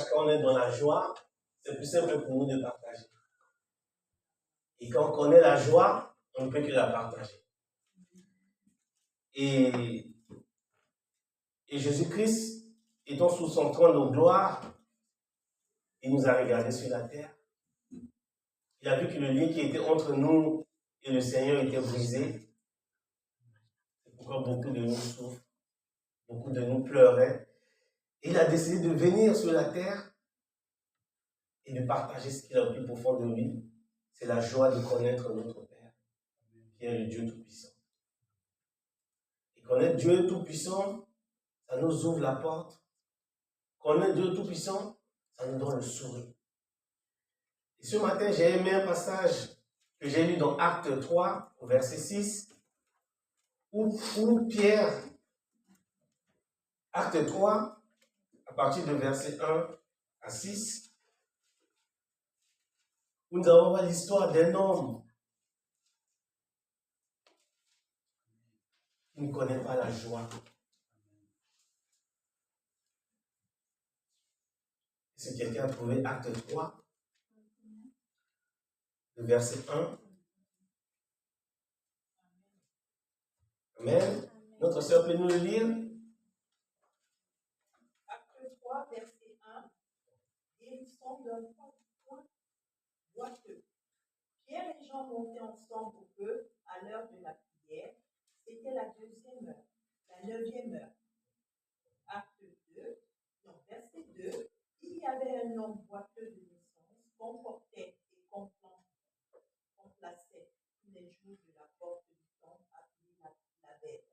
partage quand on est dans la joie, c'est plus simple pour nous de partager. Et quand on connaît la joie, on ne peut que la partager. Et Jésus-Christ, étant sous son trône de gloire, il nous a regardés sur la terre. Il a vu que le lien qui était entre nous et le Seigneur était brisé. C'est pourquoi beaucoup de nous souffrent, beaucoup de nous pleuraient. Et il a décidé de venir sur la terre et de partager ce qu'il a au plus profond de lui. C'est la joie de connaître notre Père, qui est le Dieu Tout-Puissant. Et connaître Dieu Tout-Puissant, ça nous ouvre la porte. Connaître Dieu Tout-Puissant, ça nous donne le sourire. Et ce matin, j'ai aimé un passage que j'ai lu dans Acte 3, au verset 6, où Pierre, Acte 3, à partir de verset 1 à 6, où nous allons voir l'histoire d'un homme qui ne connaît pas la joie. Si quelqu'un a trouvé Acte 3, le verset 1. Amen. Notre sœur peut nous le lire. Acte 3, verset 1. Et ils sont d'un point boiteux. Pierre et Jean montaient ensemble au feu à l'heure de la prière. C'était la 2e heure, la 9e heure. Acte 2, non, verset 2. Il y avait un homme boiteux de naissance, comportait et complaçait tous les jours de la porte du temple appelée la Bête,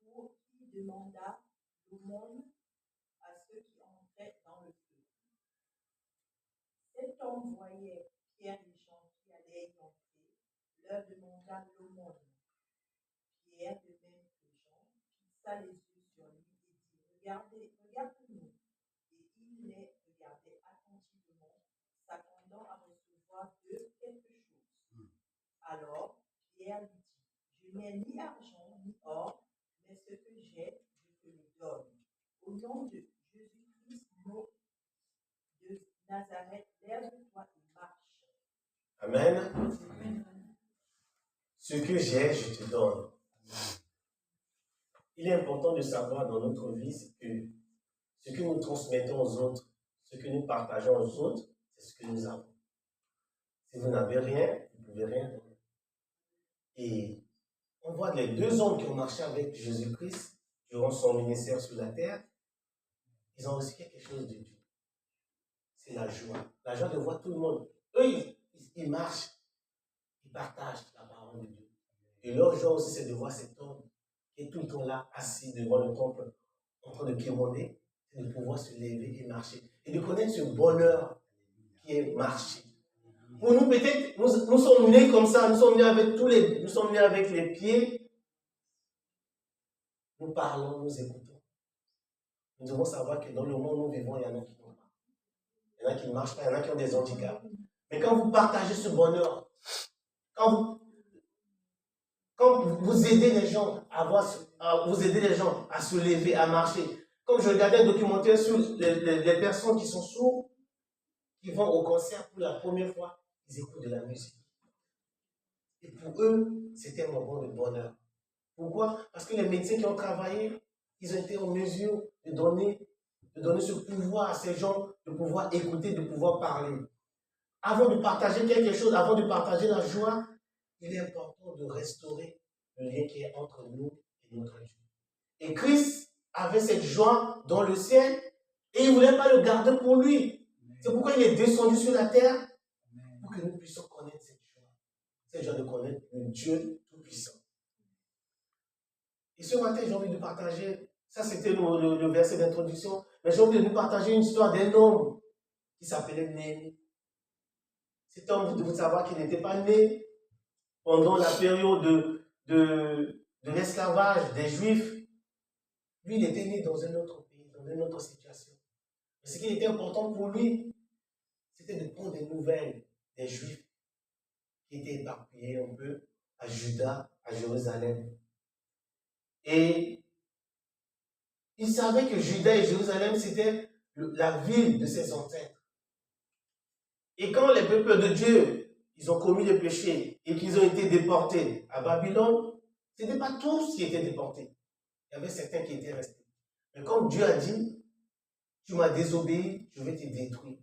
pour qui demanda l'aumône à ceux qui entraient dans le feu. Cet homme voyait Pierre et Jean qui allaient y entrer, leur demanda l'aumône. Pierre, de même que Jean, fixa les yeux sur lui et dit, regarde-nous. Et il les regardait attentivement, s'attendant à recevoir d'eux quelque chose. Alors, Pierre lui dit, je n'ai ni argent ni or, mais ce que j'ai, je te le donne. Au nom de Jésus-Christ de Nazareth, lève-toi et marche. Amen. Ce que j'ai, je te donne. Il est important de savoir dans notre vie que ce que nous transmettons aux autres, ce que nous partageons aux autres, c'est ce que nous avons. Si vous n'avez rien, vous ne pouvez rien donner. Et on voit les 2 hommes qui ont marché avec Jésus-Christ durant son ministère sur la terre, ils ont reçu quelque chose de Dieu. C'est la joie. La joie de voir tout le monde. Eux, ils marchent, ils partagent la parole de Dieu. Et leur joie aussi, c'est de voir cet homme qui est tout le temps là, assis devant le temple, en train de quémander, c'est de pouvoir se lever et marcher. Et de connaître ce bonheur qui est marcher. Pour nous, peut-être, nous sommes nés comme ça, nous sommes nés avec les pieds. Nous parlons, nous écoutons. Nous devons savoir que dans le monde où nous vivons, il y en a qui n'ont pas. Il y en a qui ne marchent pas, il y en a qui ont des handicaps. Mais quand vous partagez ce bonheur, quand vous aidez les gens vous aidez les gens à se lever, à marcher. Comme je regardais un documentaire sur les personnes qui sont sourdes, qui vont au concert pour la première fois, ils écoutent de la musique. Et pour eux, c'était un moment de bonheur. Pourquoi? Parce que les médecins qui ont travaillé, ils ont été en mesure de donner ce pouvoir à ces gens, de pouvoir écouter, de pouvoir parler. Avant de partager quelque chose, avant de partager la joie, il est important de restaurer le lien qui est entre nous et notre Dieu. Et Christ avait cette joie dans le ciel et il ne voulait pas le garder pour lui. C'est pourquoi il est descendu sur la terre pour que nous puissions connaître cette joie de connaître le Dieu Tout-Puissant. Et ce matin, j'ai envie de partager, ça c'était le verset d'introduction, mais j'ai envie de nous partager une histoire d'un homme qui s'appelait Néhémie. Cet homme, vous devez savoir qu'il n'était pas né pendant la période de l'esclavage des Juifs. Lui, il était né dans un autre pays, dans une autre situation. Mais ce qui était important pour lui, c'était de prendre des nouvelles des Juifs qui étaient éparpillés un peu à Juda, à Jérusalem. Et il savait que Juda et Jérusalem, c'était la ville de ses ancêtres. Et quand les peuples de Dieu, ils ont commis le péché et qu'ils ont été déportés à Babylone, ce n'était pas tous qui étaient déportés. Il y avait certains qui étaient restés. Mais comme Dieu a dit, tu m'as désobéi, je vais te détruire.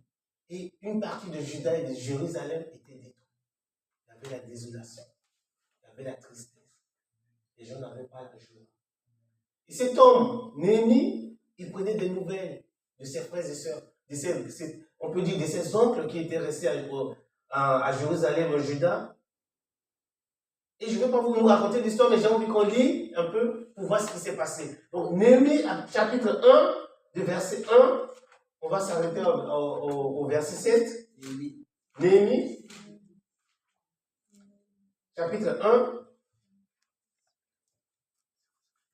Et une partie de Juda et de Jérusalem était détruite. Il y avait la désolation, il y avait la tristesse. Les gens n'avaient pas la joie. Et cet homme, Néhémie, il prenait des nouvelles de ses frères et sœurs, on peut dire de ses oncles qui étaient restés à Jérusalem, au Juda. Et je ne vais pas vous raconter l'histoire, mais j'ai envie qu'on lit un peu pour voir ce qui s'est passé. Donc, Néhémie, chapitre 1, de verset 1, on va s'arrêter au verset 7. Néhémie, chapitre 1,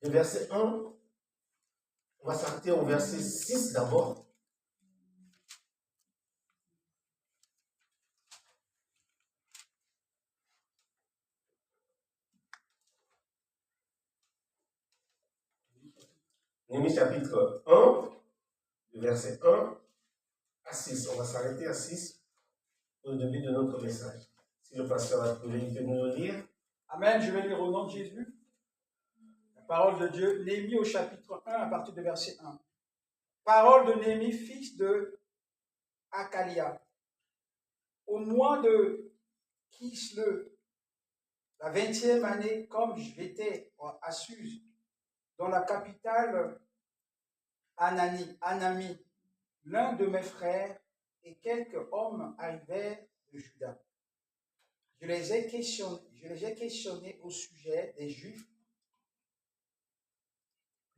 de verset 1, on va s'arrêter au verset 6 d'abord. Néhémie chapitre 1, verset 1 à 6. On va s'arrêter à 6 au début de notre message. Si le pasteur a trouvé, il peut nous le lire. Amen, je vais lire au nom de Jésus. La parole de Dieu, Néhémie au chapitre 1 à partir du verset 1. Parole de Néhémie, fils de Hakalia. Au mois de Kisle, la 20e année, comme j'étais à Suse, dans la capitale Anami, l'un de mes frères et quelques hommes arrivèrent de Juda. Je les ai questionnés au sujet des Juifs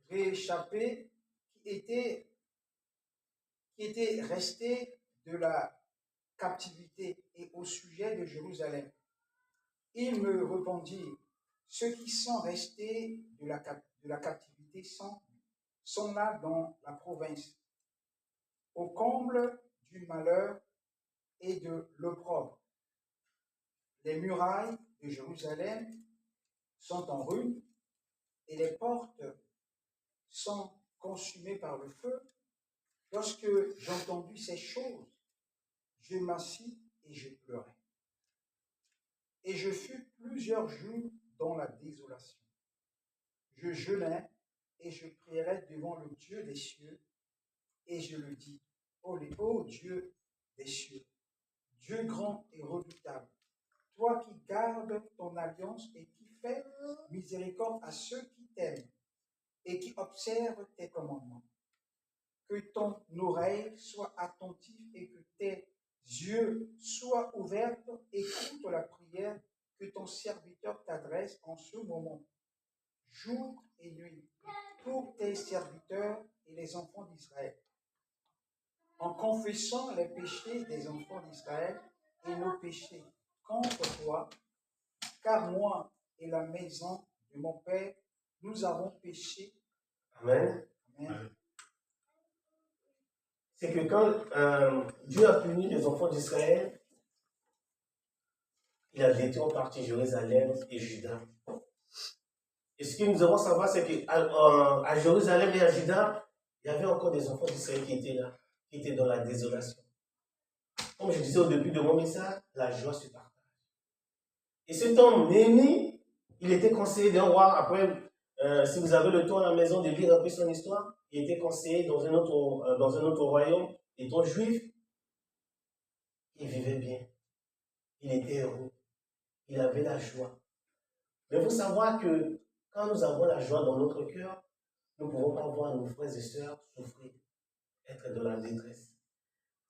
rééchappés qui étaient restés de la captivité et au sujet de Jérusalem. Ils me répondirent, ceux qui sont restés de la captivité sont là dans la province, au comble du malheur et de l'opprobre. Les murailles de Jérusalem sont en ruine et les portes sont consumées par le feu. Lorsque j'ai entendu ces choses, je m'assis et je pleurais. Et je fus plusieurs jours dans la désolation. Je jeûnais et je prierais devant le Dieu des cieux, et je le dis, ô Dieu des cieux, Dieu grand et redoutable, toi qui gardes ton alliance et qui fais miséricorde à ceux qui t'aiment et qui observent tes commandements. Que ton oreille soit attentive et que tes yeux soient ouverts, écoute la prière que ton serviteur t'adresse en ce moment, jour et nuit, pour tes serviteurs et les enfants d'Israël, en confessant les péchés des enfants d'Israël et nos péchés contre toi, car moi et la maison de mon Père, nous avons péché. Amen. Amen. C'est que quand Dieu a puni les enfants d'Israël, il a détruit en partie Jérusalem et Juda. Et ce que nous devons savoir, c'est qu'à Jérusalem et à Juda, il y avait encore des enfants d'Israël qui étaient là, qui étaient dans la désolation. Comme je disais au début de mon message, la joie se partage. Et cet homme, Néhémie, il était conseiller d'un roi. Après, si vous avez le temps à la maison de lire un peu son histoire, il était conseiller dans un autre royaume, étant juif. Il vivait bien. Il était heureux. Il avait la joie. Mais il faut savoir que quand nous avons la joie dans notre cœur, nous ne pouvons pas voir nos frères et sœurs souffrir, être dans la détresse.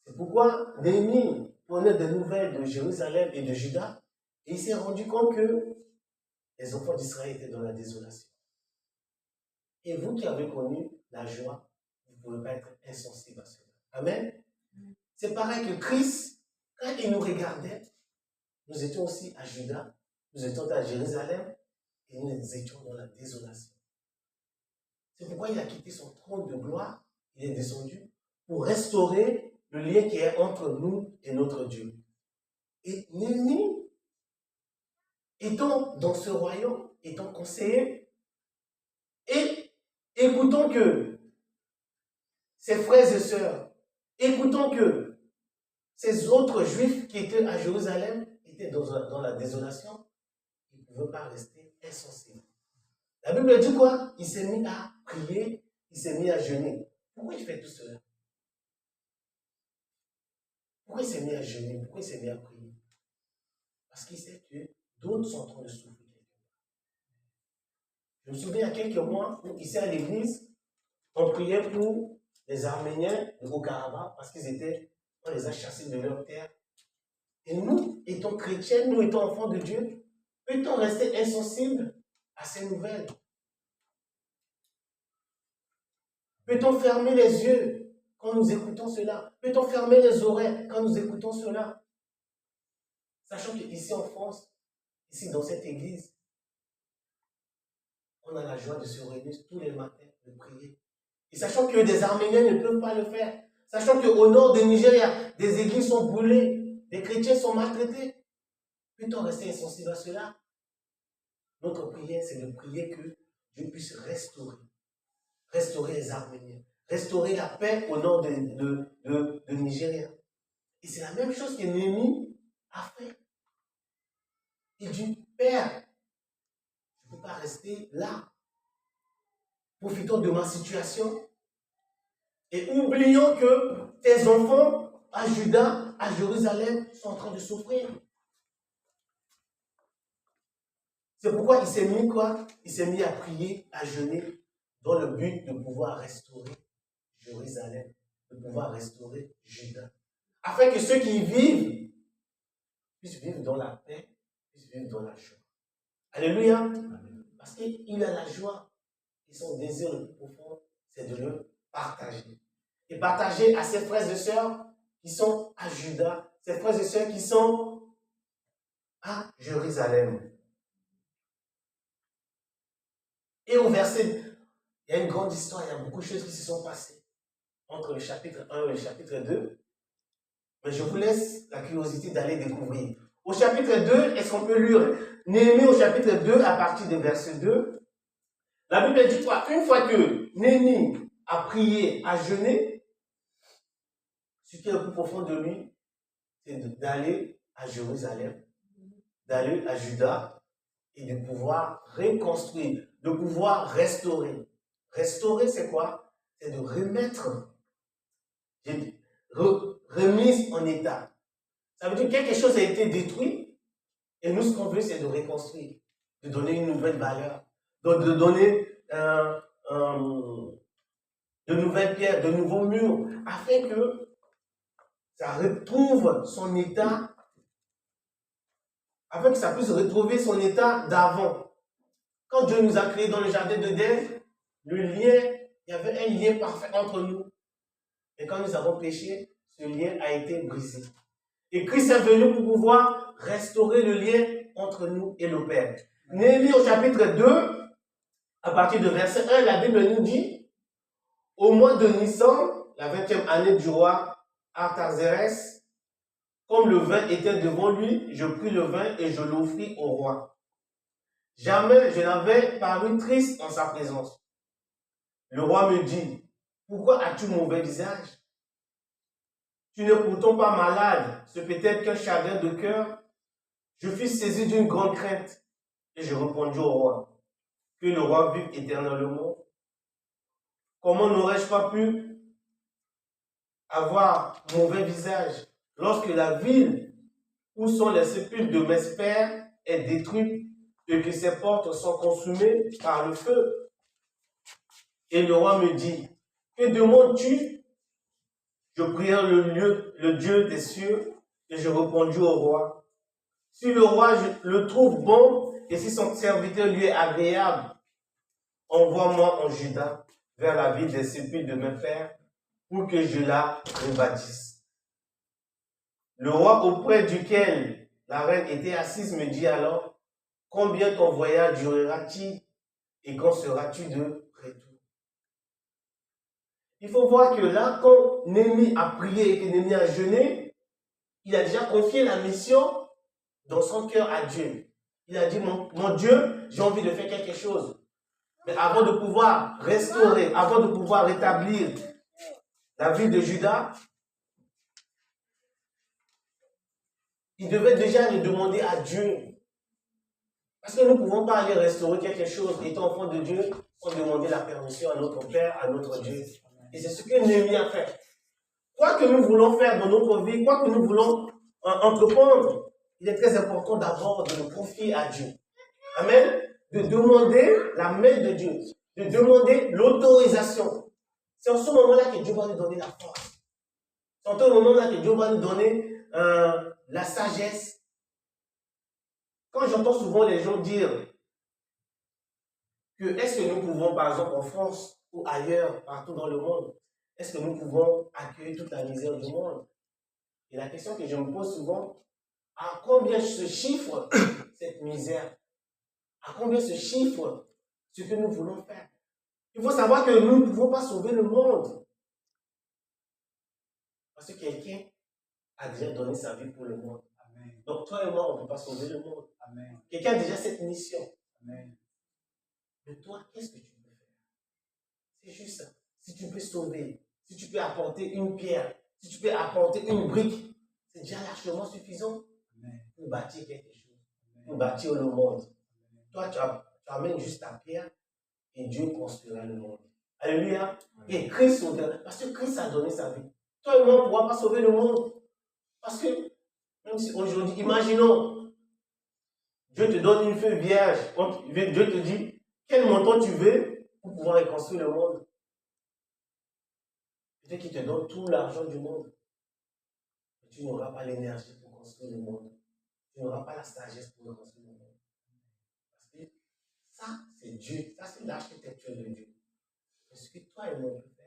C'est pourquoi Néhémie prenait des nouvelles de Jérusalem et de Juda, et il s'est rendu compte que les enfants d'Israël étaient dans la désolation. Et vous qui avez connu la joie, vous ne pouvez pas être insensible à cela. Amen. C'est pareil que Christ, quand il nous regardait, nous étions aussi à Juda, nous étions à Jérusalem, et nous étions dans la désolation. C'est pourquoi il a quitté son trône de gloire, il est descendu pour restaurer le lien qui est entre nous et notre Dieu. Et Néhémie, étant dans ce royaume, étant conseiller, et écoutons que ses frères et sœurs écoutant que ces autres Juifs qui étaient à Jérusalem étaient dans la désolation, il ne pouvait pas rester insensible. La Bible dit quoi? Il s'est mis à prier, il s'est mis à jeûner. Pourquoi il fait tout cela? Pourquoi il s'est mis à jeûner? Pourquoi il s'est mis à prier? Parce qu'il sait que d'autres sont en train de souffrir. Je me souviens il y a quelques mois, ici à l'église, on priait pour les Arméniens de Haut-Karabakh parce on les a chassés de leur terre. Et nous, étant chrétiens, nous étant enfants de Dieu, peut-on rester insensibles à ces nouvelles? Peut-on fermer les yeux quand nous écoutons cela? Peut-on fermer les oreilles quand nous écoutons cela? Sachant qu'ici en France, ici dans cette église, on a la joie de se réunir tous les matins, de prier. Et sachant que des Arméniens ne peuvent pas le faire, sachant qu'au nord du Nigeria, des églises sont brûlées, des chrétiens sont maltraités, peut-on rester insensible à cela? Notre prière, c'est de prier que Dieu puisse restaurer les Arméniens, restaurer la paix au nord de Nigeria. Et c'est la même chose que Néhémie a fait. Il dit, Père, je ne peux pas rester là. Profitons de ma situation et oublions que tes enfants à Juda, à Jérusalem, sont en train de souffrir. C'est pourquoi il s'est mis quoi? Il s'est mis à prier, à jeûner, dans le but de pouvoir restaurer Jérusalem, de pouvoir restaurer Juda. Afin que ceux qui y vivent puissent vivre dans la paix, puissent vivre dans la joie. Alléluia. Amen. Parce qu'il a la joie et son désir le plus profond, c'est de le partager. Et partager à ses frères et sœurs qui sont à Juda, ses frères et sœurs qui sont à Jérusalem. Et au verset, il y a une grande histoire, il y a beaucoup de choses qui se sont passées entre le chapitre 1 et le chapitre 2. Mais je vous laisse la curiosité d'aller découvrir. Au chapitre 2, est-ce qu'on peut lire Néhémie au chapitre 2 à partir du verset 2? La Bible dit quoi? Une fois que Néhémie a prié, a jeûné, ce qui est le plus profond de lui, c'est d'aller à Jérusalem, d'aller à Juda et de pouvoir reconstruire, de pouvoir restaurer. Restaurer, c'est quoi? C'est de remettre, remise en état. Ça veut dire que quelque chose a été détruit et nous, ce qu'on veut, c'est de reconstruire, de donner une nouvelle valeur, de donner de nouvelles pierres, de nouveaux murs, afin que ça retrouve son état, afin que ça puisse retrouver son état d'avant. Quand Dieu nous a créés dans le jardin d'Éden, il y avait un lien parfait entre nous. Et quand nous avons péché, ce lien a été brisé. Et Christ est venu pour pouvoir restaurer le lien entre nous et le Père. Néhémie au chapitre 2, à partir de verset 1, la Bible nous dit, au mois de Nissan, la 20e année du roi Artaxerxès, comme le vin était devant lui, je pris le vin et je l'offris au roi. Jamais je n'avais paru triste en sa présence. Le roi me dit, pourquoi as-tu mauvais visage? Tu n'es pourtant pas malade, c'est peut-être qu'un chagrin de cœur. Je fus saisi d'une grande crainte et je répondis au roi, que le roi vive éternellement. Comment n'aurais-je pas pu avoir mauvais visage lorsque la ville où sont les sépulcres de mes pères est détruite et que ses portes sont consumées par le feu? Et le roi me dit, que demandes-tu? Je priai le Dieu des cieux et je répondis au roi, si le roi le trouve bon et si son serviteur lui est agréable, envoie-moi en Juda vers la ville des sépulcres de mes pères pour que je la rebâtisse. Le roi auprès duquel la reine était assise me dit alors, combien ton voyage durera-t-il et quand seras-tu de retour? Il faut voir que là, quand Néhémie a prié et que Néhémie a jeûné, il a déjà confié la mission dans son cœur à Dieu. Il a dit, mon Dieu, j'ai envie de faire quelque chose. Mais avant de pouvoir restaurer, avant de pouvoir rétablir la ville de Juda, il devait déjà le demander à Dieu. Parce que nous ne pouvons pas aller restaurer quelque chose, étant enfant de Dieu, sans demander la permission à notre Père, à notre Dieu. Et c'est ce que Néhémie a fait. Quoi que nous voulons faire dans notre vie, quoi que nous voulons entreprendre, il est très important d'abord de nous confier à Dieu. Amen. De demander la main de Dieu, de demander l'autorisation. C'est en ce moment-là que Dieu va nous donner la force. C'est en ce moment-là que Dieu va nous donner la sagesse. Quand j'entends souvent les gens dire que est-ce que nous pouvons, par exemple en France ou ailleurs, partout dans le monde, est-ce que nous pouvons accueillir toute la misère du monde? Et la question que je me pose souvent, à combien se chiffre cette misère? À combien se chiffre ce que nous voulons faire? Il faut savoir que nous ne pouvons pas sauver le monde. Parce que quelqu'un a déjà donné sa vie pour le monde. Amen. Donc toi et moi, on ne peut pas sauver le monde. Amen. Quelqu'un a déjà cette mission. Amen. Mais toi, qu'est-ce que tu peux faire? C'est juste ça. Si tu peux sauver, si tu peux apporter une pierre, si tu peux apporter une brique, c'est déjà largement suffisant pour bâtir quelque chose, pour bâtir le monde. Toi, tu amènes juste ta pierre et Dieu construira le monde. Alléluia. Et Christ sauvera. Parce que Christ a donné sa vie. Toi et moi, on ne pourra pas sauver le monde. Parce que, même si aujourd'hui, imaginons, Dieu te donne une feuille vierge. Dieu te dit, quel montant tu veux pour pouvoir reconstruire le monde. Peut-être qu'il te donne tout l'argent du monde. Mais tu n'auras pas l'énergie pour construire le monde. Tu n'auras pas la sagesse pour reconstruire le monde. Parce que ça, c'est Dieu. Ça, c'est l'architecture de Dieu. Mais ce que toi et moi on peut faire,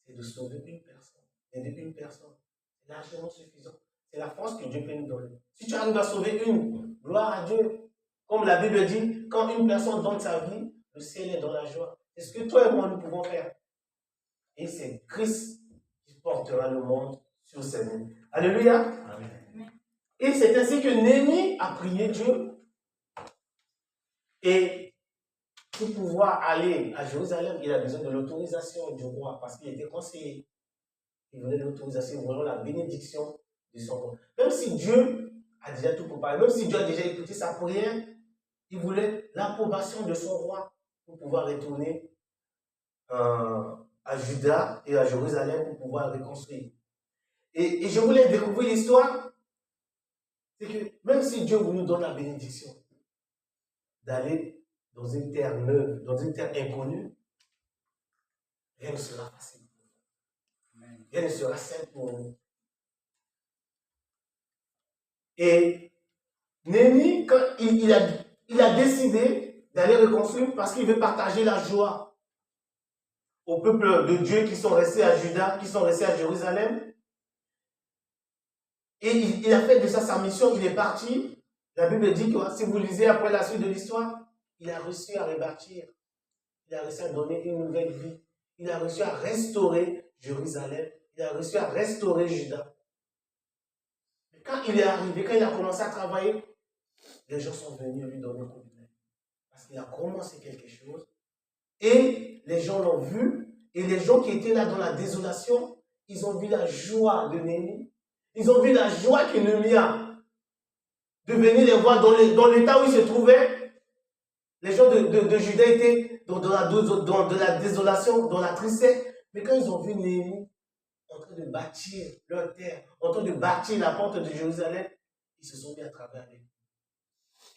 c'est de sauver une personne. Et depuis une personne, c'est largement suffisant. C'est la force que Dieu peut nous donner. Si tu arrives à sauver une, gloire à Dieu. Comme la Bible dit, quand une personne donne sa vie, le ciel est dans la joie. C'est ce que toi et moi nous pouvons faire. Et c'est Christ qui portera le monde sur ses mains. Alléluia. Amen. Et c'est ainsi que Néhémie a prié Dieu. Et pour pouvoir aller à Jérusalem, il a besoin de l'autorisation du roi parce qu'il était conseiller. Il voulait l'autorisation, il voulait la bénédiction de son roi. Même si Dieu a déjà tout préparé, même si Dieu a déjà écouté sa prière, il voulait l'approbation de son roi pour pouvoir retourner à Juda et à Jérusalem pour pouvoir reconstruire. Et je voulais découvrir l'histoire. C'est que même si Dieu nous donne la bénédiction d'aller dans une terre neuve, dans une terre inconnue, rien ne sera facile. Rien ne sera simple pour nous. Et Néhémie, quand il a décidé d'aller reconstruire parce qu'il veut partager la joie au peuple de Dieu qui sont restés à Juda, qui sont restés à Jérusalem. Et il a fait de ça sa mission, il est parti. La Bible dit que si vous lisez après la suite de l'histoire, il a réussi à rebâtir. Il a réussi à donner une nouvelle vie. Il a réussi à restaurer Jérusalem. Il a réussi à restaurer Juda. Mais quand il est arrivé, quand il a commencé à travailler, les gens sont venus lui donner coup de main. Parce qu'il a commencé quelque chose. Et les gens l'ont vu. Et les gens qui étaient là dans la désolation, ils ont vu la joie de Néhémie. Ils ont vu la joie que Néhémie a de venir les voir dans l'état où ils se trouvaient. Les gens de Juda étaient dans la désolation, dans la tristesse. Mais quand ils ont vu Néhémie en train de bâtir leur terre, en train de bâtir la porte de Jérusalem, ils se sont mis à travailler avec eux.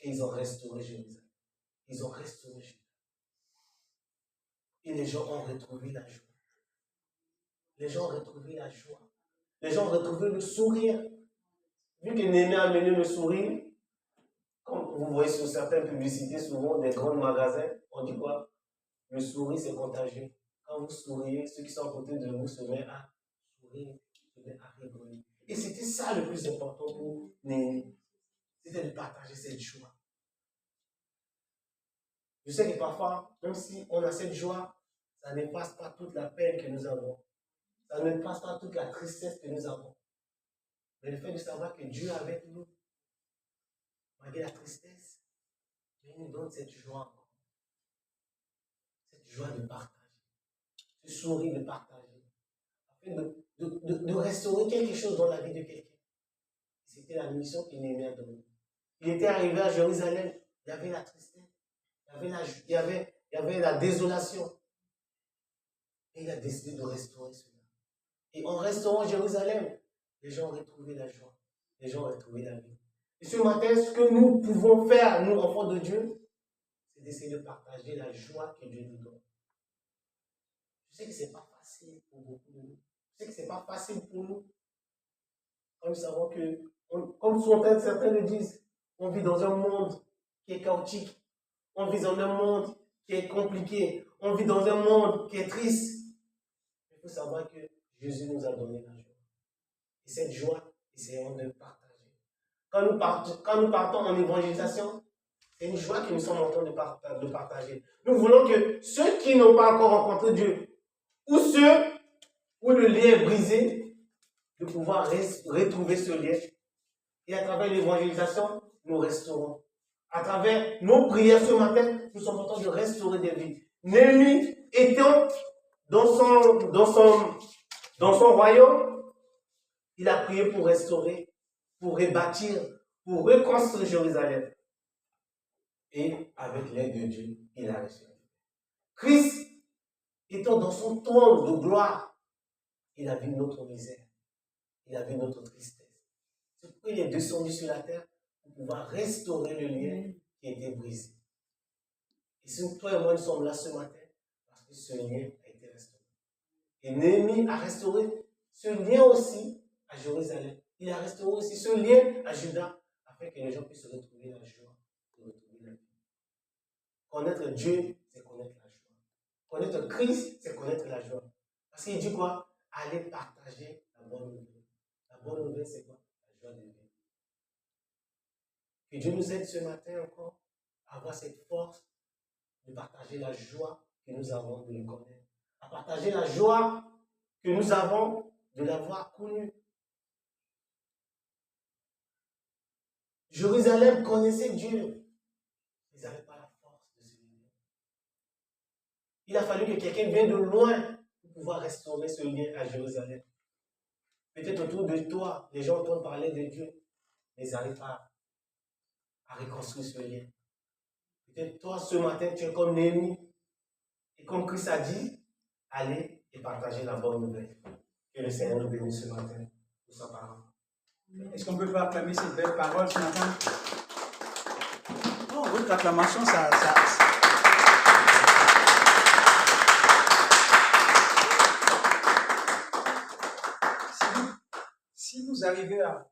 Et ils ont restauré Jérusalem. Ils ont restauré Juda. Et les gens ont retrouvé la joie. Les gens ont retrouvé la joie. Les gens ont retrouvé le sourire. Vu que Néhémie a amené le sourire, comme vous voyez sur certaines publicités, souvent des grands magasins, on dit quoi? Le sourire, c'est contagieux. Quand vous souriez, ceux qui sont à côté de vous se mettent à sourire, se mettent à rigoler. Et c'était ça le plus important pour Néhémie. C'était de partager cette joie. Je sais que parfois, même si on a cette joie, ça ne passe pas toute la peine que nous avons. Ça ne passe pas toute la tristesse que nous avons. Mais le fait de savoir que Dieu est avec nous, malgré la tristesse, il nous donne cette joie. Cette joie de partager. Ce sourire de partager. Afin de restaurer quelque chose dans la vie de quelqu'un. C'est c'était la mission qu'il Néhémie a donnée. Il était arrivé à Jérusalem, il y avait la tristesse, il y avait la désolation. Et il a décidé de restaurer cela. Et en restaurant Jérusalem, les gens ont retrouvé la joie, les gens ont retrouvé la vie. Et ce matin, ce que nous pouvons faire, nous, enfants de Dieu, c'est d'essayer de partager la joie que Dieu nous donne. Je sais que ce n'est pas facile pour beaucoup de nous. Je sais que ce n'est pas facile pour nous. Quand nous savons que, comme certains le disent, on vit dans un monde qui est chaotique. On vit dans un monde qui est compliqué. On vit dans un monde qui est triste. Il faut savoir que Jésus nous a donné la joie. Et cette joie, essayons de partager. Quand nous partons en évangélisation, c'est une joie que nous sommes en train de partager. Nous voulons que ceux qui n'ont pas encore rencontré Dieu, ou ceux où le lien est brisé, de pouvoir retrouver ce lien. Et à travers l'évangélisation, nous restaurons. À travers nos prières ce matin, nous sommes en train de restaurer des vies. Néhémie étant dans son royaume, il a prié pour restaurer, pour rebâtir, pour reconstruire Jérusalem. Et avec l'aide de Dieu, il a réussi. Christ étant dans son trône de gloire, il a vu notre misère, il a vu notre tristesse. C'est pourquoi il est descendu sur la terre pour pouvoir restaurer le lien qui était brisé. Et si toi et moi nous sommes là ce matin, parce que ce lien a été restauré. Et Néhémie a restauré ce lien aussi à Jérusalem. Il a restauré aussi ce lien à Juda, afin que les gens puissent retrouver la joie, retrouver la vie. Connaître Dieu, c'est connaître la joie. Connaître Christ, c'est connaître la joie. Parce qu'il dit quoi? Allez partager la bonne nouvelle. La bonne nouvelle, c'est quoi? La joie de Dieu. Que Dieu nous aide ce matin encore à avoir cette force de partager la joie que nous avons de le connaître. À partager la joie que nous avons de l'avoir connu. Jérusalem connaissait Dieu. Ils n'avaient pas la force de se lien. Il a fallu que quelqu'un vienne de loin pour pouvoir restaurer ce lien à Jérusalem. Peut-être autour de toi, les gens entendent parler de Dieu, mais ils n'arrivent pas à reconstruire ce lien. Peut-être toi, ce matin, tu es comme Néhémie. Et comme Christ a dit, allez et partagez la bonne nouvelle. Que le Seigneur nous bénisse ce matin pour sa parole. Est-ce qu'on peut pas acclamer cette belle parole ce matin? Non, votre acclamation, ça. Si vous arrivez à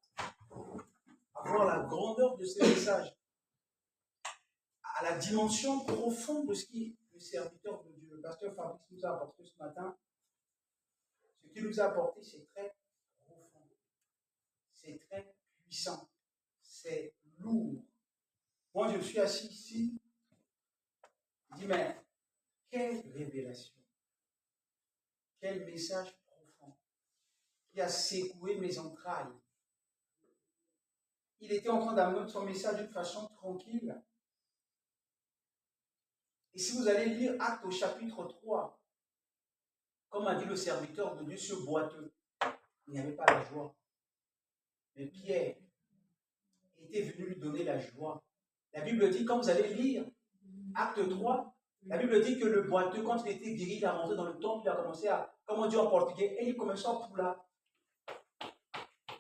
voir la grandeur de ces messages, à la dimension profonde de ce qui le serviteur de Dieu, le pasteur Fabrice nous a apporté ce matin, ce qu'il nous a apporté, c'est très profond, c'est très puissant, c'est lourd. Moi, je suis assis ici, je dis, mais quelle révélation, quel message profond qui a secoué mes entrailles. Il était en train d'amener son message d'une façon tranquille. Et si vous allez lire Actes au chapitre 3, comme a dit le serviteur de Dieu, ce boiteux, il n'y avait pas la joie. Mais Pierre était venu lui donner la joie. La Bible dit, quand vous allez lire Acte 3, la Bible dit que le boiteux, quand il était guéri, il a rentré dans le temple, il a commencé à, comme on dit en portugais, et il commençait à poula.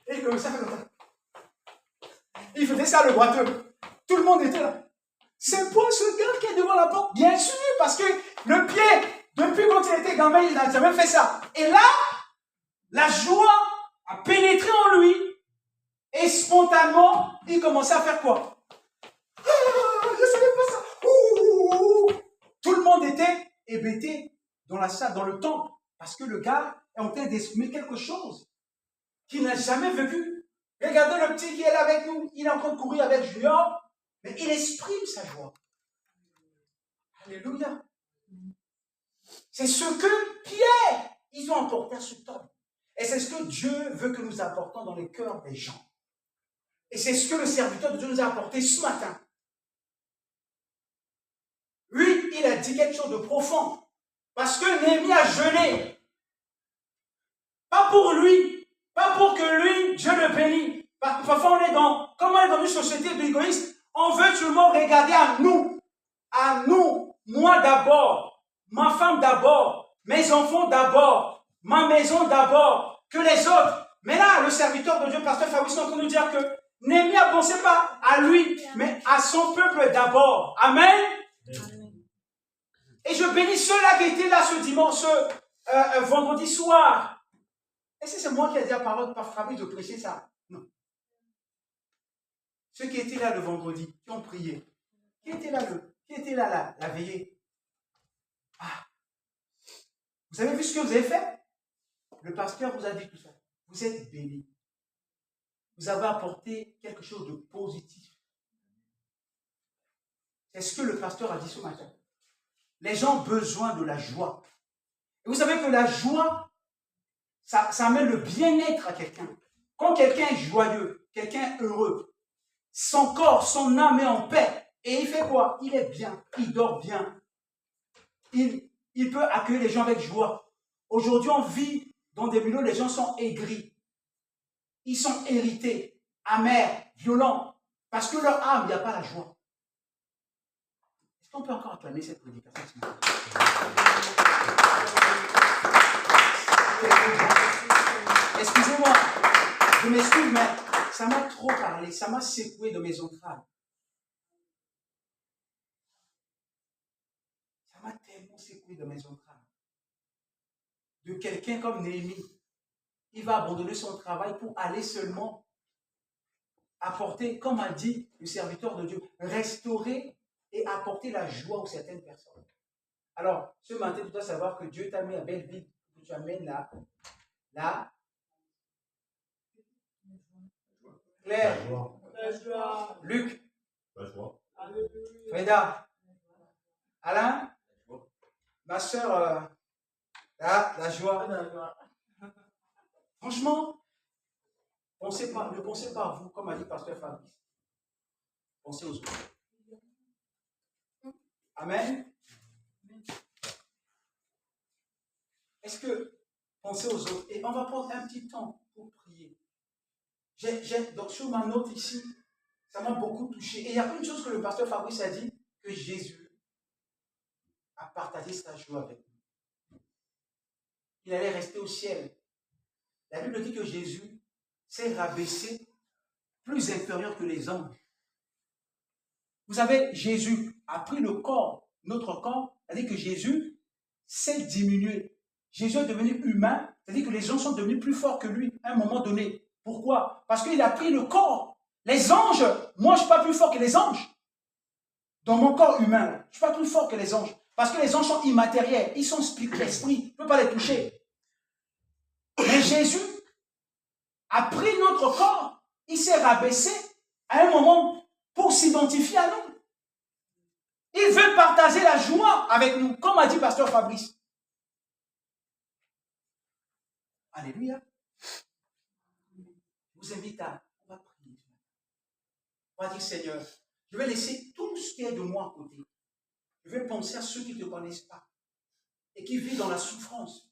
Et il commençait à faire comme ça. Il faisait ça, le boiteux. Tout le monde était là. C'est pour ce gars qui est devant la porte, bien sûr, parce que le pied, depuis quand il était gamin, il n'a jamais fait ça. Et là, la joie a pénétré en lui, et spontanément, il commençait à faire quoi? Je ne savais pas ça. Tout le monde était hébété dans la salle, dans le temple, parce que le gars est en train d'exprimer quelque chose qu'il n'a jamais vécu. Regardez le petit qui est là avec nous, il est en train de courir avec Junior, mais il exprime sa joie. Alléluia. C'est ce que Pierre, ils ont apporté à ce temple. Et c'est ce que Dieu veut que nous apportons dans les cœurs des gens. Et c'est ce que le serviteur de Dieu nous a apporté ce matin. Oui, il a dit quelque chose de profond. Parce que Néhémie a jeûné. Pas pour lui. Pas pour que lui, Dieu le bénisse. Parfois on est Mes enfants d'abord, ma maison d'abord, que les autres. Mais là, le serviteur de Dieu, pasteur Fabrice, est en train de nous dire que Néhémie ne pensait pas à lui, mais à son peuple d'abord. Amen. Et je bénis ceux-là qui étaient là ce dimanche, vendredi soir. Est-ce que c'est moi qui ai dit la parole par Fabrice de prêcher ça? Non. Ceux qui étaient là le vendredi, qui ont prié. Qui était là la veillée? Ah. Vous avez vu ce que vous avez fait? Le pasteur vous a dit tout ça. Vous êtes bénis. Vous avez apporté quelque chose de positif. C'est ce que le pasteur a dit ce matin. Les gens ont besoin de la joie. Et vous savez que la joie, ça amène le bien-être à quelqu'un. Quand quelqu'un est joyeux, quelqu'un est heureux, son corps, son âme est en paix. Et il fait quoi? Il est bien, il dort bien. Il peut accueillir les gens avec joie. Aujourd'hui, on vit dans des milieux où les gens sont aigris. Ils sont irrités, amers, violents. Parce que leur âme, il n'y a pas la joie. Est-ce qu'on peut encore acclamer cette prédication ce matin? Excusez-moi, je m'excuse, mais ça m'a trop parlé, ça m'a secoué de mes entrailles. Ça m'a tellement secoué de mes entrailles. De quelqu'un comme Néhémie, il va abandonner son travail pour aller seulement apporter, comme a dit le serviteur de Dieu, restaurer et apporter la joie aux certaines personnes. Alors, ce matin, tu dois savoir que Dieu t'a mis à Belleville, que tu amènes là, Claire, Luc, Freda, Alain, ma soeur, la joie. Franchement, ne pensez pas à vous, comme a dit pasteur Fabrice. Pensez aux autres. Amen. Est-ce que pensez aux autres? Et on va prendre un petit temps pour prier. Donc sur ma note ici, ça m'a beaucoup touché. Et il y a une chose que le pasteur Fabrice a dit, que Jésus a partagé sa joie avec nous. Il allait rester au ciel. La Bible dit que Jésus s'est rabaissé plus inférieur que les anges. Vous savez, Jésus a pris le corps, notre corps, c'est-à-dire que Jésus s'est diminué. Jésus est devenu humain, c'est-à-dire que les gens sont devenus plus forts que lui à un moment donné. Pourquoi? Parce qu'il a pris le corps. Les anges, moi je ne suis pas plus fort que les anges. Dans mon corps humain, je ne suis pas plus fort que les anges. Parce que les anges sont immatériels, ils sont l'esprit, je ne peux pas les toucher. Mais Jésus a pris notre corps, il s'est rabaissé à un moment pour s'identifier à nous. Il veut partager la joie avec nous, comme a dit pasteur Fabrice. Alléluia. Je vous invite on va prier. On va dire, Seigneur, je vais laisser tout ce qui est de moi à côté. Je vais penser à ceux qui ne te connaissent pas et qui vivent dans la souffrance.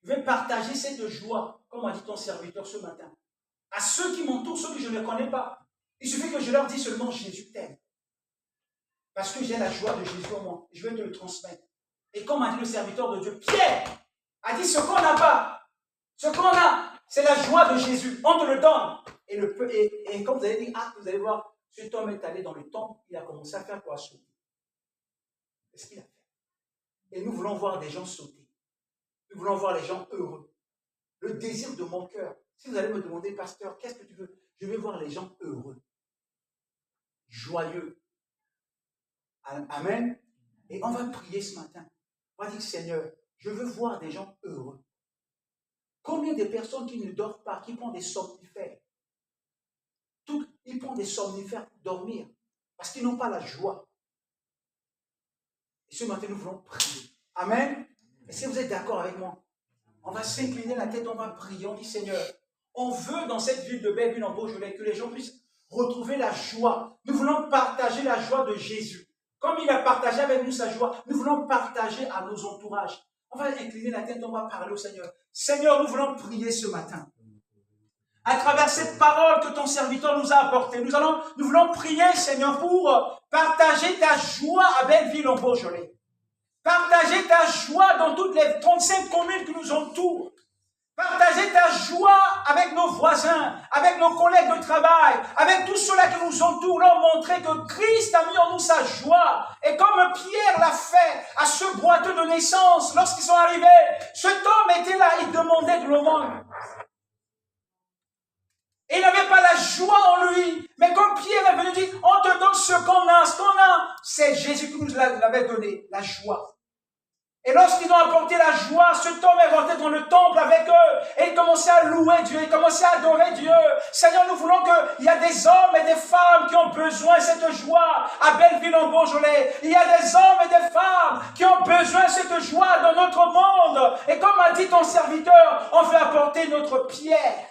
Je vais partager cette joie, comme a dit ton serviteur ce matin, à ceux qui m'entourent, ceux que je ne connais pas. Il suffit que je leur dise seulement Jésus t'aime. Parce que j'ai la joie de Jésus en moi. Je vais te le transmettre. Et comme a dit le serviteur de Dieu, Pierre a dit ce qu'on n'a pas. Ce qu'on a, c'est la joie de Jésus. On te le donne. Et comme vous avez dit, vous allez voir, cet homme est allé dans le temple, il a commencé à faire quoi? Sauter. C'est ce qu'il a fait. Et nous voulons voir des gens sauter. Nous voulons voir les gens heureux. Le désir de mon cœur. Si vous allez me demander, pasteur, qu'est-ce que tu veux? Je veux voir les gens heureux. Joyeux. Amen. Et on va prier ce matin. On va dire, Seigneur, je veux voir des gens heureux. Combien de personnes qui ne dorment pas, qui prennent des somnifères? Ils prennent des somnifères pour dormir. Parce qu'ils n'ont pas la joie. Et ce matin, nous voulons prier. Amen. Et si vous êtes d'accord avec moi, on va s'incliner la tête, on va prier. On dit, Seigneur, on veut dans cette ville de Belleville en Beaujolais que les gens puissent retrouver la joie. Nous voulons partager la joie de Jésus. Comme il a partagé avec nous sa joie, nous voulons partager à nos entourages. On va incliner la tête, on va parler au Seigneur. Seigneur, nous voulons prier ce matin. À travers cette parole que ton serviteur nous a apportée, nous voulons prier, Seigneur, pour partager ta joie à Belleville en Beaujolais. Partager ta joie dans toutes les 35 communes qui nous entourent. Partager ta joie avec nos voisins, avec nos collègues de travail, avec tous ceux-là qui nous entourent, leur montrer que Christ a mis en nous sa joie. Et comme Pierre l'a fait à ce boiteux de naissance, lorsqu'ils sont arrivés, cet homme était là, il demandait de l'aumône. Et il n'avait pas la joie en lui. Mais comme Pierre est venu dire, on te donne ce qu'on a, c'est Jésus qui nous l'avait donné, la joie. Et lorsqu'ils ont apporté la joie, cet homme est rentré dans le temple avec eux. Et il commençait à louer Dieu, il commençait à adorer Dieu. Seigneur, nous voulons qu'il y a des hommes et des femmes qui ont besoin de cette joie à Belleville-en-Beaujolais. Il y a des hommes et des femmes qui ont besoin de cette joie dans notre monde. Et comme a dit ton serviteur, on veut apporter notre pierre.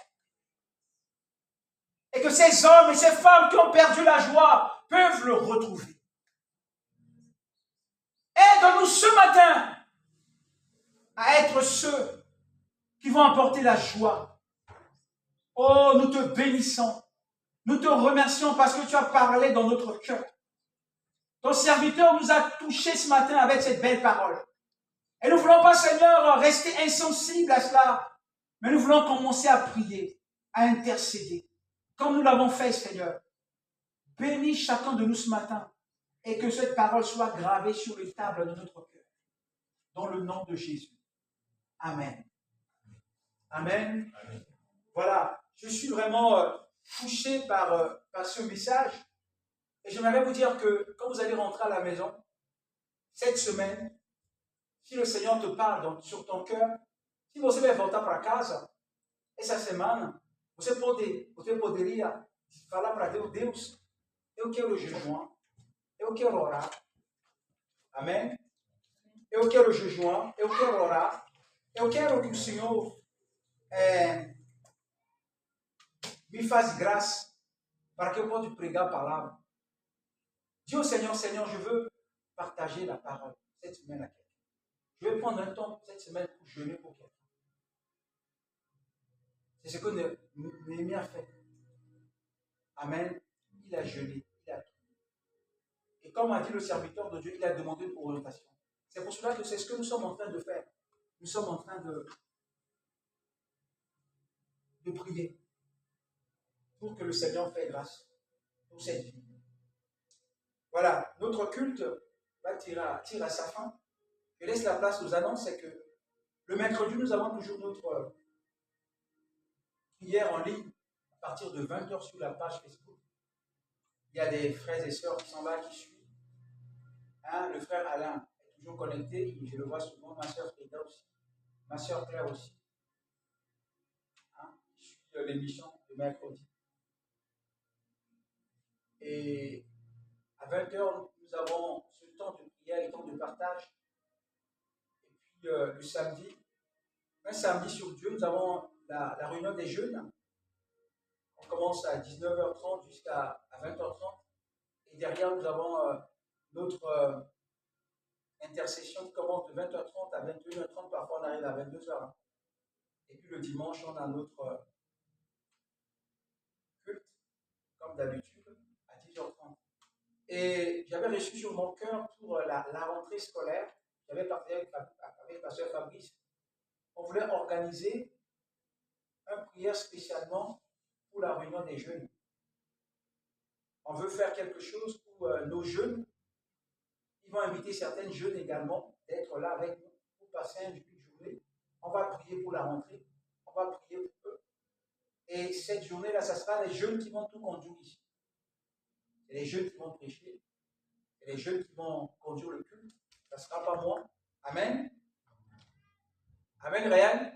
Et que ces hommes et ces femmes qui ont perdu la joie peuvent le retrouver. Aide-nous ce matin à être ceux qui vont apporter la joie. Oh, nous te bénissons. Nous te remercions parce que tu as parlé dans notre cœur. Ton serviteur nous a touchés ce matin avec cette belle parole. Et nous ne voulons pas, Seigneur, rester insensibles à cela, mais nous voulons commencer à prier, à intercéder, comme nous l'avons fait, Seigneur. Bénis chacun de nous ce matin et que cette parole soit gravée sur les tables de notre cœur. Dans le nom de Jésus. Amen. Amen. Amen. Voilà, je suis vraiment touché par ce message. Et j'aimerais vous dire que quand vous allez rentrer à la maison, cette semaine, si le Seigneur te parle sur ton cœur, si você vai voltar para casa, essa semana, você poderia falar para Deus, Deus, eu quero jejuar, eu quero orar. Amém? Eu quero jejuar, eu quero orar. Eu quero que o Senhor me faça graça para que eu possa pregar a palavra. Dis au Seigneur, Seigneur, je veux partager la parole cette semaine à quelqu'un. Je vais prendre un temps cette semaine pour jeûner pour quelqu'un. C'est ce que Néhémie a fait. Amen. Il a jeûné, il a prié. Et comme a dit le serviteur de Dieu, il a demandé une orientation. C'est pour cela que c'est ce que nous sommes en train de faire. Nous sommes en train de prier pour que le Seigneur fasse grâce pour cette vie. Voilà, notre culte va tirer à sa fin. Je laisse la place aux annonces. C'est que le mercredi, nous avons toujours notre prière en ligne à partir de 20h sur la page Facebook. Il y a des frères et sœurs qui sont là, qui suivent. Hein, le frère Alain est toujours connecté, je le vois souvent, ma sœur Frida aussi. Ma sœur Claire aussi. Hein? Je suis l'émission de mercredi. Et à 20h, nous avons ce temps de prière et temps de partage. Et puis le samedi, un samedi sur Dieu, nous avons la réunion des jeunes. On commence à 19h30 jusqu'à 20h30. Et derrière, nous avons notre intercession qui commence de 20h30 à 21h30. Parfois, on arrive à 22h. Et puis le dimanche, on a notre culte, comme d'habitude, à 10h30. Et j'avais reçu sur mon cœur pour la rentrée scolaire, j'avais parlé avec ma soeur Fabrice, on voulait organiser une prière spécialement pour la réunion des jeunes. On veut faire quelque chose où nos jeunes, ils vont inviter certaines jeunes également d'être là avec nous pour passer une journée. On va prier pour la rentrée, on va prier pour eux. Et cette journée-là, ça sera les jeunes qui vont tout conduire ici. C'est les jeunes qui vont prêcher, c'est les jeunes qui vont conduire le culte. Ça ne sera pas moi. Amen. Amen, Ryan.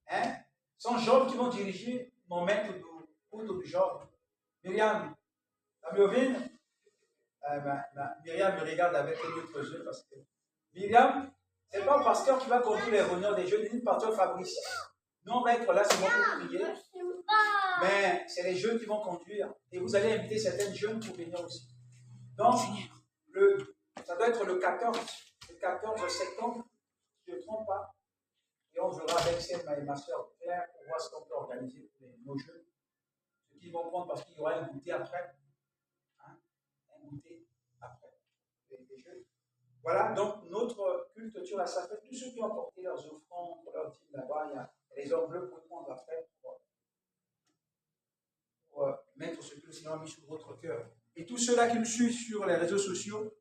Hein? Sont jovens qui vont diriger mon maître du culto du jovem. Myriam, la me ouvindo? Myriam me regarde avec un autre yeux parce que Myriam, ce n'est pas le pasteur qui va conduire les réunions des jeunes, ni le pasteur Fabrice. Nous, on va être là seulement pour prier. Mais c'est les jeunes qui vont conduire. Et vous allez inviter certaines jeunes pour venir aussi. Donc, ça doit être le 14 septembre, si je ne me trompe pas. Et on verra avec Selma et ma soeur Claire pour voir ce qu'on peut organiser pour nos jeunes. Ceux qui vont prendre parce qu'il y aura un goûter après. Hein? Un goûter après. Les jeunes. Voilà, donc notre culte Dieu à sa fête, tous ceux qui ont apporté leurs offrandes, leurs dîmes là-bas, il y a les enveloppes pour prendre après pour mettre ce que le Seigneur a mis sur votre cœur. Et tous ceux-là qui nous suivent sur les réseaux sociaux,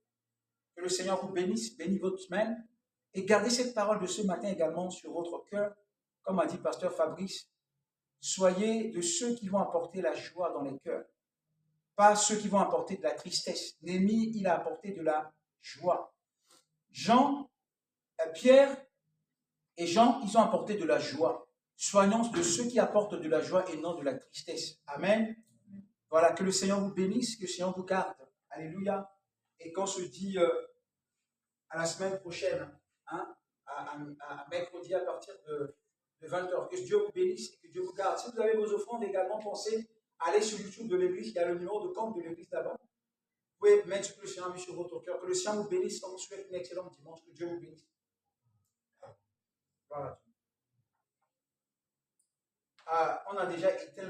que le Seigneur vous bénisse, bénisse votre semaine, et gardez cette parole de ce matin également sur votre cœur, comme a dit Pasteur Fabrice. Soyez de ceux qui vont apporter la joie dans les cœurs, pas ceux qui vont apporter de la tristesse. Néhémie, il a apporté de la joie. Pierre et Jean, ils ont apporté de la joie. Soyons de ceux qui apportent de la joie et non de la tristesse. Amen. Voilà, que le Seigneur vous bénisse, que le Seigneur vous garde. Alléluia. Et qu'on se dit à la semaine prochaine, hein, à mercredi à partir de 20h. Que Dieu vous bénisse et que Dieu vous garde. Si vous avez vos offrandes également, pensez à aller sur YouTube de l'église. Il y a le numéro de compte de l'église là-bas. Vous pouvez mettre ce que le Seigneur a mis sur votre cœur. Que le Seigneur vous bénisse. On vous souhaite une excellente dimanche. Que Dieu vous bénisse. Voilà. On a déjà éteint le